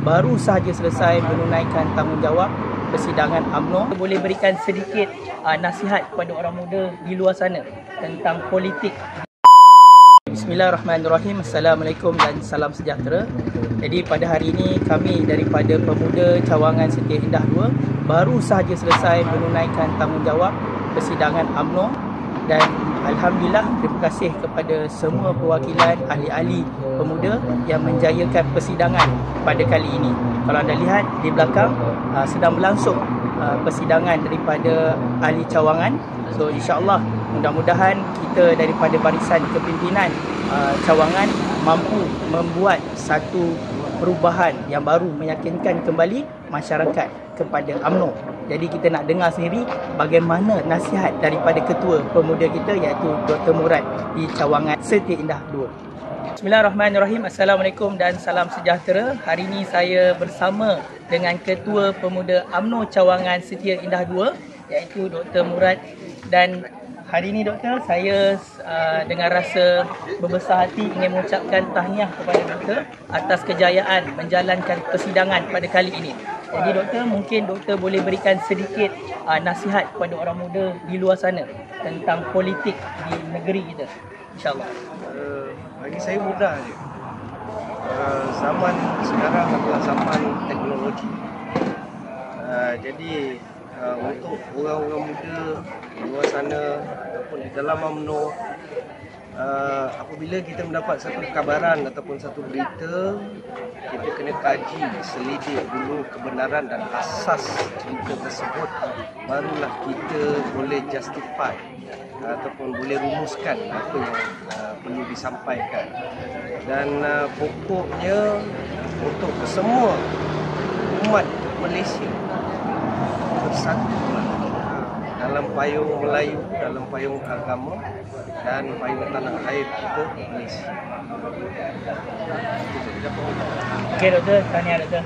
baru sahaja selesai menunaikan tanggungjawab persidangan UMNO. Boleh berikan sedikit nasihat kepada orang muda di luar sana tentang politik. Bismillahirrahmanirrahim. Assalamualaikum dan salam sejahtera. Jadi pada hari ini kami daripada Pemuda Cawangan Setia Indah 2 baru sahaja selesai menunaikan tanggungjawab persidangan UMNO, dan alhamdulillah terima kasih kepada semua perwakilan ahli-ahli pemuda yang menjayakan persidangan pada kali ini. Kalau anda lihat di belakang sedang berlangsung persidangan daripada ahli cawangan. So insya-Allah mudah-mudahan kita daripada barisan kepimpinan cawangan mampu membuat satu perubahan yang baru, meyakinkan kembali masyarakat kepada UMNO. Jadi kita nak dengar sendiri bagaimana nasihat daripada ketua pemuda kita, iaitu Dr. Murad di Cawangan Setia Indah 2. Bismillahirrahmanirrahim. Assalamualaikum dan salam sejahtera. Hari ini saya bersama dengan ketua pemuda UMNO Cawangan Setia Indah 2, iaitu Dr. Murad. Dan hari ini doktor, saya dengan rasa berbesar hati ingin mengucapkan tahniah kepada doktor atas kejayaan menjalankan persidangan pada kali ini. Jadi doktor, mungkin doktor boleh berikan sedikit nasihat kepada orang muda di luar sana tentang politik di negeri kita, insyaAllah. Bagi saya mudah je. Zaman sekarang adalah zaman teknologi. Jadi untuk orang-orang muda di luar sana ataupun di dalam UMNO, apabila kita mendapat satu kabaran ataupun satu berita, kita kena kaji, selidik dulu kebenaran dan asas berita tersebut, barulah kita boleh justify ataupun boleh rumuskan apa yang perlu disampaikan. Dan pokoknya untuk semua umat Malaysia bersatulah dalam payung Melayu, dalam payung agama dan payung tanah air kita Malaysia. Okey doktor, tahniah doktor.